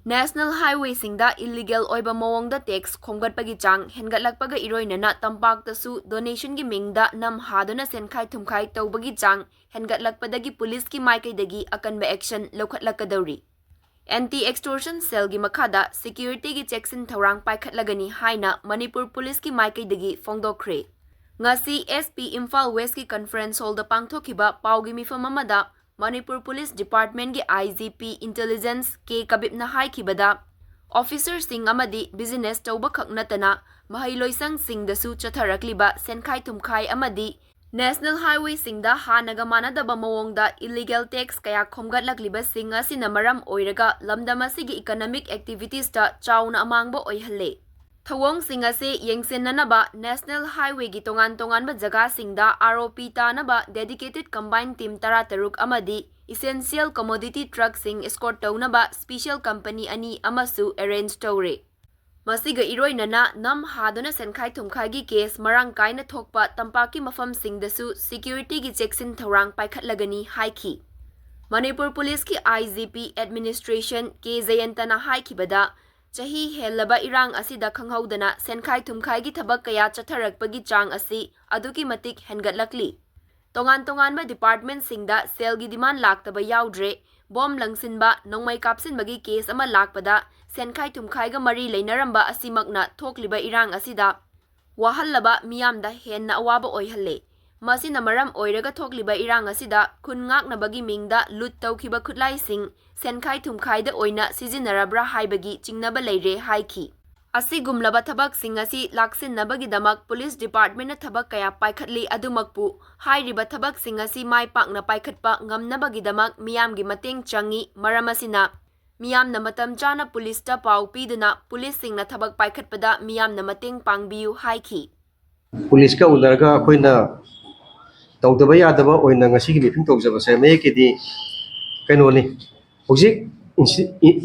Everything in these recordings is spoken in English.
National Highwaysingda illegal oiba mawongda tax khomgatpagi chang hengatlakpaga iroinana tampaktasu donation gi mingda nam haduna senkhai thumkhai tawbagi chang hengatlakpadagi police ki maikaidagi akanba action lokhatlakadauri. Anti-Extortion cell gi makhada security gi checks-in thorang paikhatlagani haina Manipur police ki maikaidagi fongdokre. Ngasi SP Imphal West ki conference hall da pangthokiba paugi mifam amada Manipur Police Department ki IGP Intelligence ke kabibna haikibada officer sing amadi business tawba khaknatana mahailoisang sing dasu chatharakliba senkhai thumkhai amadi National Highway singda hanaga manadaba mawongda illegal tax kaya khomgatlakliba sing asina maram oiraga lamdam asigi economic activities ta chauna amangba oihalle. Thawong singase yengsinnanaba National Highway gi tongan-tonganba jaga singda ROP tanaba dedicated combined team 13 amadi essential commodity truck sing escort taunaba special company ani amasu arrange tawre. Masiga iroinana nam haduna senkhai thumkhai gi case marang kaina thokpa tampaki mafam singdasu security gi checks-in thorang paikhatlagani haiki. Manipur Police ki IGP Administration ke Zayantana haikibada Chahi helaba irang asida khanghaudana senkhai thumkhai gi thabak kaya chatharakpagi chang asi aduki matik hengatlakli. Tongan-tonganba department singda sel gi demand laktaba yaudre bom langsinba nongmai kapsinbagi case ama lakpada senkhai thumkhai ga mari leinaramba asimakna thokliba irang asida wahallaba miyamda henna awaba oihalle. Masina maram oiraga thokliba irang asida khungaknabagi mingda lut tawkhiba khutlai sing senkhai thumkhaida oina sizinarabra haibagi chingnaba leire haiki. Asigumlaba thabak sing asi laksinnabagi damak police department na thabak kaya paikhatli adumakpu hairiba thabak sing asi mai pakna paikhatpa ngamnabagi damak miyamgi mateng changi maram asina miyamna matam chana police ta pau piduna police singna thabak paikhatpada miyamna mateng pangbiu haiki. Police ka unarga akoina tawdaba yadaba oina ngasigi mifim tawjabase mekidi kainoni hojik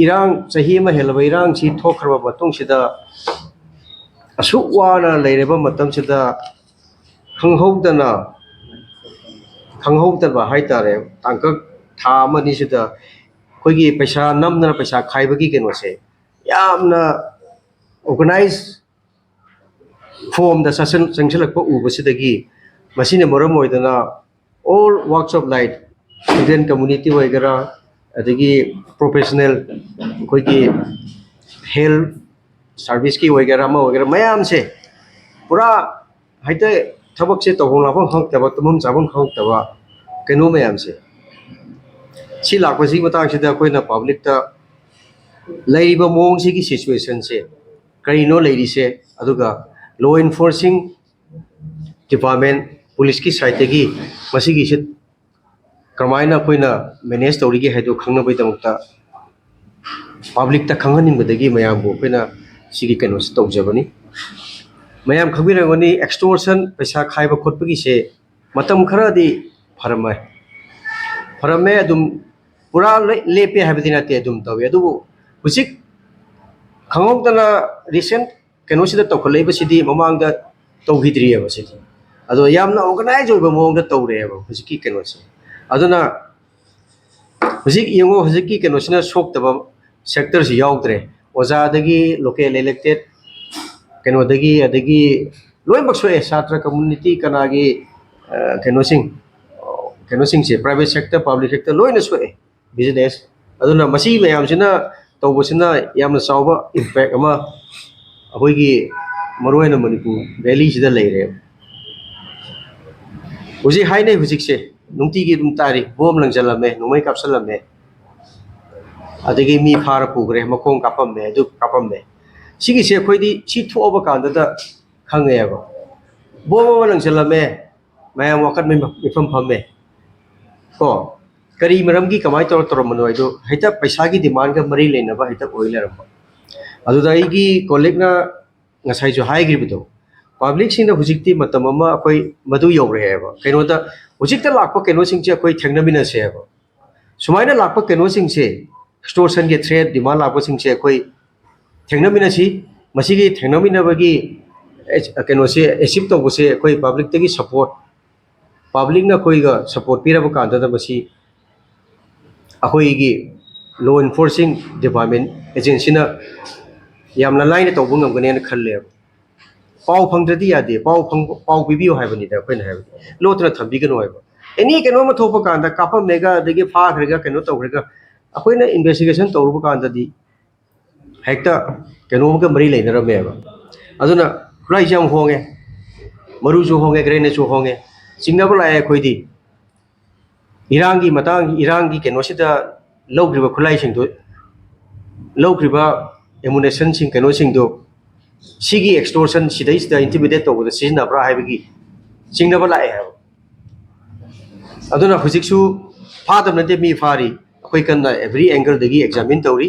irang chahi ma helaba irang si thokhraba matong sida asuk wana leireba matam sida khanghaudaba haitare tangka tha amani sida koigi paisa namna paisa khaibagi kenose yamna organize form da sanction-lakpa ubasidagi masina maram oidana all walks of life student community waigara adagi professional koigi health service ki waigara ma waigara mayam se pura haite thabak se tawhong lapang hangtaba tumum chabang hangtaba kenu mayam se si lakpasi matang sida koina public ta laiba mong si ki situation se kaino leiri se aduga law enforcing department police ki side gi masigi sit kamaina koina manage tawrigi haido khangna bai damukta public ta khanghanin badagi mayam bo koina sigi kano tawjabani mayam khagirangoni extortion paisa khaiba khotpagi se matam khara di farame adum pura lepe habidina te adum tawi adu husik khangokdana recent kano sida tawkhalai basidi mamangda tawhidriya basidi ado yamna organize oiba mawngda tawreeba husiki kano se aduna husik yengo husiki kano sina soktaba sector si yaudre oza dagi local elected kano dagi adagi loimak soe satra community kanagi kano sing se private sector public sector loina soe business aduna masi mayam sina tawbasina yamna sawba impact ama ahoigi maroina Manipur valley sida leire Uji haine hujik se nungti gi dum tari bom langjalame numai kapsalame adagi mi phara pugre makong kapamme du kapamme sigi se khoidi chi thoba kanda da khangayaba bom langjalame mayam wakat me mifam phamme ko kari maram gi kamai tor manoi do haita paisa gi demand ga mari leina ba haita oiler adu dai gi colleague na ngasai jo hai gi bido public sing na hujikti matamama akoi madu yore heba kaino da hujikta lakpa keno sing che akoi thengnamina se heba sumaina lakpa keno sing se extortion ge threat demand lakpa sing che akoi thengnamina si masigi thengnamina bagi keno se achieve to bose akoi public tagi support public na koi ga support pira ba kanda da basi akoi gi law enforcing department एजेंसीना यामना line तौब ngam खल्ले पाव फंगद्रदी यादे पाव पीबियो हाइबनिदा अखोइना हाइब लोतना थंबिगनो हाइब एनी केनो म थोप कांदा कापम नेगा दगे फाखरेगा केनो तौरेगा अखोइना इन्वेस्टिगेशन तौरब कांददी हेक्ता केनो मग मरी लेनरमेबा अदुना खुलाई जाम होंगे मरुजु होंगे ग्रेनेजु होंगे चिंगनब लाए अखोइदी इरांगी केनोसिदा लौग्रिबा खुलाई सिंदो लौग्रिबा एमुनेशन सिंग केनो सिंदो सिगी एक्सटोर्शन सिदा इंटिमिडेट तौबदा सिजनब्रा हाइबगी चिंगनब लाए है अदुना हुजिकसु फादम नते मी फारी अखोइ कन्ना एवरी एंगल दगी एग्जामिन तौरी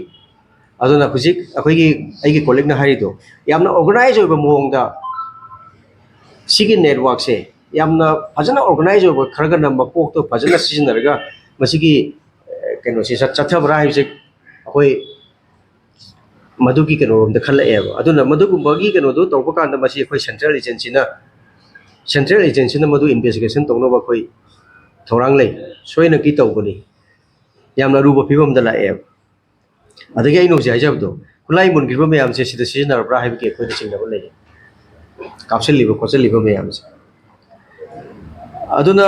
अदुना हुजिक अखोइगी आइगी कोलिग ना हारिदो यामना ऑर्गेनाइज होबा मोंगदा सिगी नेटवर्क से यामना फजना ऑर्गेनाइज होबा खरगा नंबर कोक तो फजना सिजनरगा मसिगी केनो से चथबरा हाइजे अखोइ मधुकी केनो द खलएबा अदुना मधुगुंबगी केनो दो तौबा कांदा मसि अखोइ सेंट्रल एजेंसीना मधु इन्वेस्टिगेशन तौनबा अखोइ थौरांग लै सोयना की तौबनी यामना रुबा फिबम द लाएब अदगे आइनो जे हाइजबदो खुलाई मुनगिबा मयाम से सिदा सिजनरब्रा हाइबके अखोइ चिंगनब लै कापसलिबा खोसलिबा मयाम से अदुना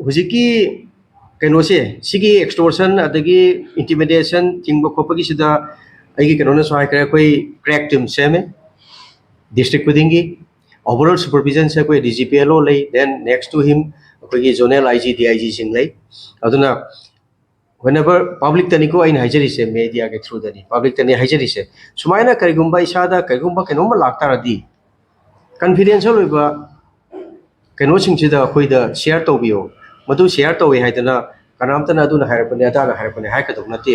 हुजिकी केनो से सिगी एक्सटोर्शन अदगी इंटिमिडेशन चिंगबा खोपगी सिदा आइगी केनोना सहाय करे कोई क्रैक टीम सेमे डिस्ट्रिक्ट खुदिंगी ओवरऑल सुपरविजन से कोई डीजीपीएलओ लै देन नेक्स्ट टू हिम कोई जोनल आईजी डीआईजी सिंग लै अदुना whenever public tani ko aina hajari se media ke through dani public tani hajari se sumaina karigumba isada karigumba kenoma lakta radi confidential oiba keno singchida khoida share tawbiyo madu share tawi haidana kanamtana aduna hairapane adana hairapane haikadok nate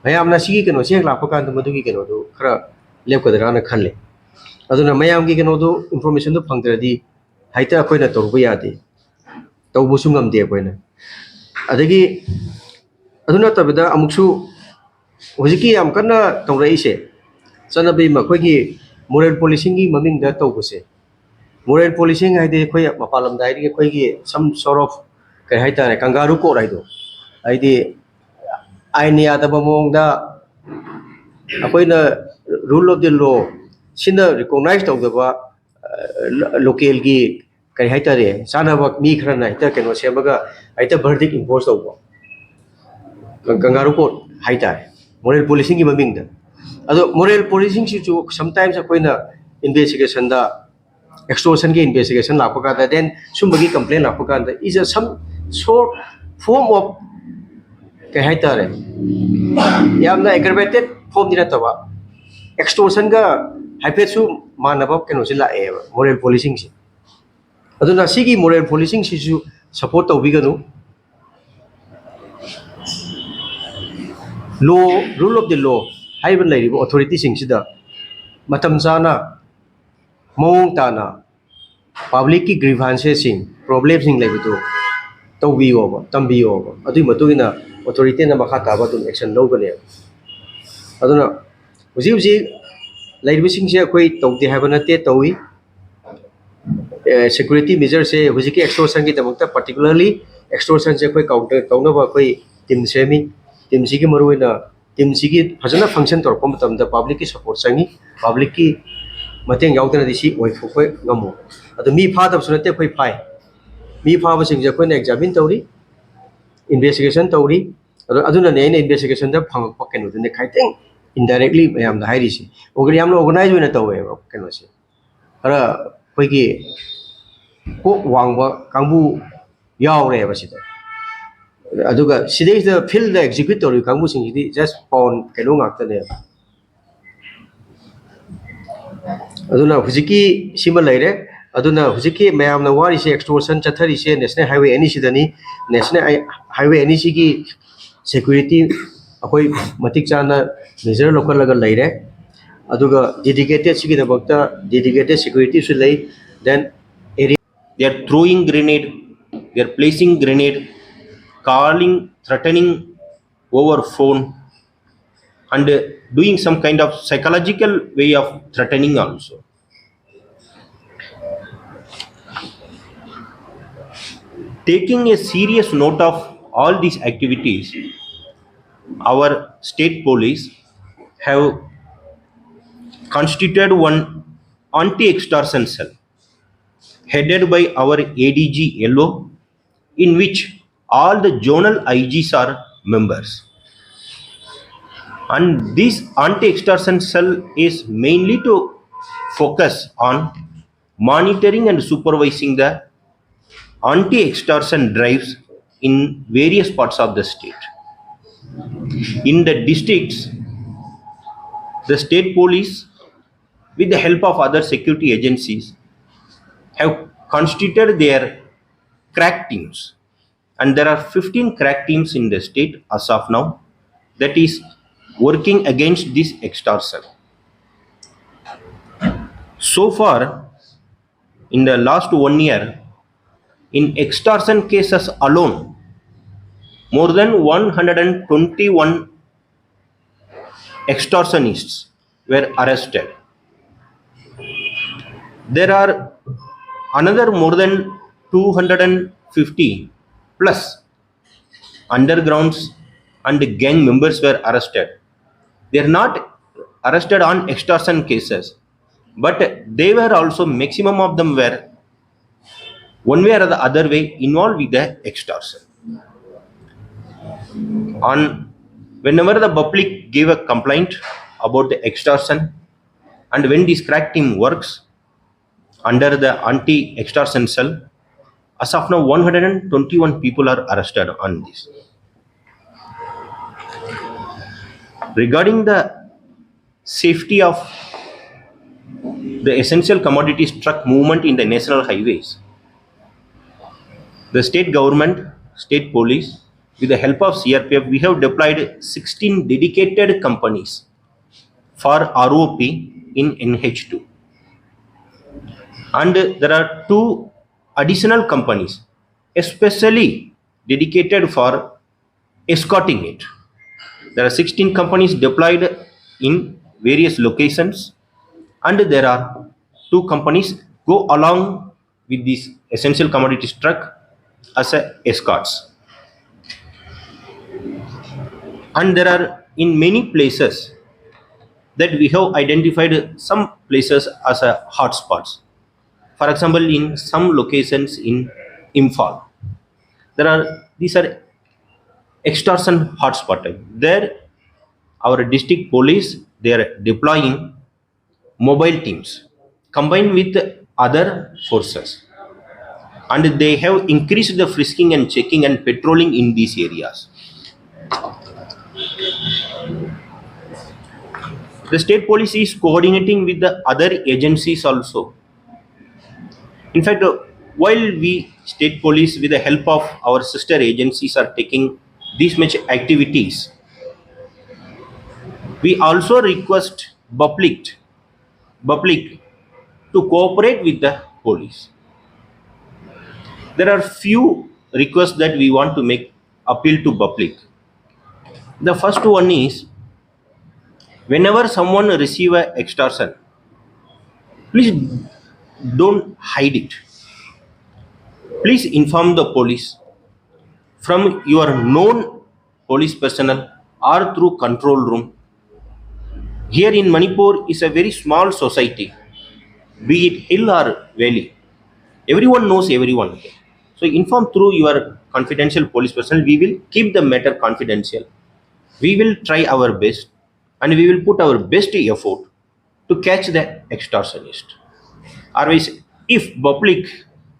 mayamna sigi keno se lakpa kan madu gi keno do khara lepkadara na khalle aduna mayam gi keno do information do phangdradi haita khoina torbu yade tawbu sungam de koina adagi aduna tabida amuksu hojiki yam kana tongrai se chanabi makhoi moral policing gi maming da tawbuse moral policing haide khoi mapalam dai ri khoi gi some sort of kai haita re kangaroo ko raido haide ainia da bamong da akoina rule of the law sina recognize tawdaba local gi kai haita re sana bak mi khara na haita keno semaga haita verdict impose tawba kangaroo court haita moral policing ki maming da ado moral policing si chu sometimes akoina investigation da extortion ki investigation la ka da then sumbagi complaint la ka da is a some sort form of ke haita re yamna aggravated form dina tawa extortion ga haipet su manaba keno si la e moral policing si aduna sigi moral policing si su support tawbiganu law rule of the law haiban lairibo authority singsida matam chana mong tana public ki grievances sing problems sing laibuto tawbiyo ba tambiyo ba adui matugina authority na makha taba dum action logane aduna uji uji lairibo singse akoi tawde habana te tawi security measure se uji ki extortion ki damakta particularly extortion se koi counter kauna ba koi team semi team sigi maruina team sigi fajana function tor pom tam da public ki support sangi public ki mateng yaudana disi oi phoi ngamu adu mi pha da sunate koi phai mi pha ba sing je koi na examine tawri investigation tawri aduna ne investigation da phang pa kenu ne khaiteng indirectly mayam da hairi si ogri yam organize wena tawe kenu si ara koi ki ko wangba kangbu yaure ba si aduga sidai the field the executor kangbu sing di just on kenu ngakta ne aduna hujiki sima laire aduna hujiki mayam na wari se extortion chathari se national highway any sidani national highway any sigi security akoi matik chana measure local laga laire aduga dedicated sigi da bakta dedicated security su lai then They are throwing grenade, they are placing grenade, calling, threatening over phone, and doing some kind of psychological way of threatening also. Taking a serious note of all these activities, our state police have constituted one anti-extortion cell headed by our ADG Yellow, in which all the zonal IGs are members. And this anti-extortion cell is mainly to focus on monitoring and supervising the anti-extortion drives in various parts of the state. In the districts, the state police, with the help of other security agencies, have constituted their crack teams. And there are 15 crack teams in the state as of now that is working against this extortion. So far, in the last 1 year, in extortion cases alone, more than 121 extortionists were arrested. There are another more than 250 plus undergrounds and gang members were arrested. They are not arrested on extortion cases, but they were also, maximum of them were one way or the other way involved with the extortion. On whenever the public give a complaint about the extortion, and when this crack team works under the anti-extortion cell, as of now 121 people are arrested on this. Regarding the safety of the essential commodities truck movement in the national highways, the state government, state police, with the help of CRPF, we have deployed 16 dedicated companies for ROP in NH2. And there are 2 additional companies especially dedicated for escorting it. There are 16 companies deployed in various locations, and there are 2 companies go along with this essential commodities truck as escorts. And there are in many places that we have identified some places as hotspots. For example, in some locations in Imphal, these are extortion hotspot. There, our district police, they are deploying mobile teams combined with other forces, and they have increased the frisking and checking and patrolling in these areas. The state police is coordinating with the other agencies also. In fact, while we state police with the help of our sister agencies are taking these much activities, we also request public to cooperate with the police. There are few requests that we want to make appeal to public. The first one is, whenever someone receive a extortion, please don't hide it. Please inform the police from your known police personnel or through control room. Here in Manipur is a very small society, be it hill or valley. Everyone knows everyone. So inform through your confidential police personnel. We will keep the matter confidential. We will try our best, and we will put our best effort to catch the extortionist. Otherwise, if public,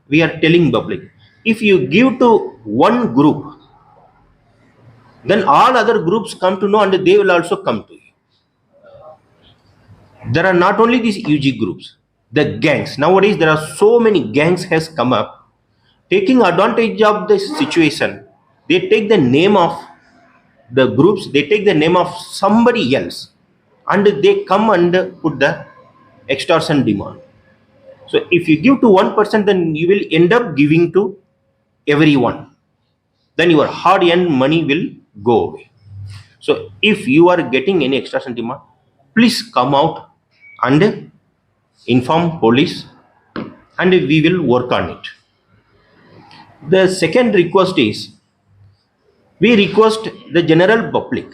we are telling public, if you give to one group, then all other groups come to know, and they will also come to you. There are not only these UG groups, the gangs. Nowadays, there are so many gangs has come up, taking advantage of the situation. They take the name of the groups, they take the name of somebody else, and they come and put the extortion demand. So if you give to one person, then you will end up giving to everyone. Then your hard-earned money will go away. So if you are getting any extortion demand, please come out and inform police, and we will work on it. The second request is, we request the general public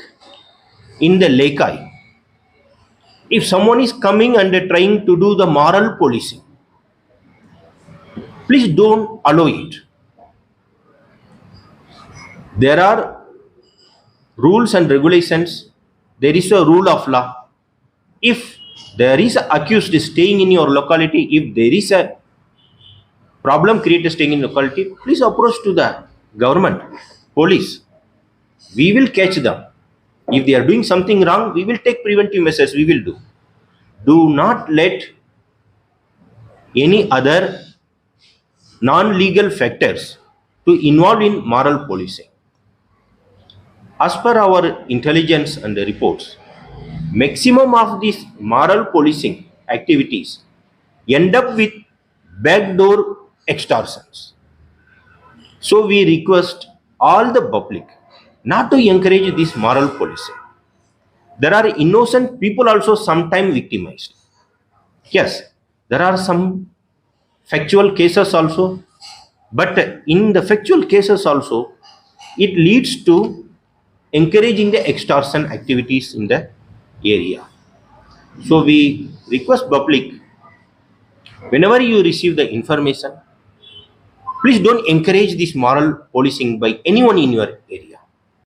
in the Lekai If someone is coming and trying to do the moral policing, please don't allow it. There are rules and regulations. There is a rule of law. If there is a accused staying in your locality, if there is a problem created staying in locality, please approach to the government, police. We will catch them. If they are doing something wrong, we will take preventive measures. We will do. Do not let any other non-legal factors to involve in moral policing. As per our intelligence and the reports, maximum of these moral policing activities end up with backdoor extortions. So we request all the public not to encourage this moral policing. There are innocent people also sometimes victimized. Yes, there are some factual cases also, but in the factual cases also, it leads to encouraging the extortion activities in the area. So we request public, whenever you receive the information, please don't encourage this moral policing by anyone in your area.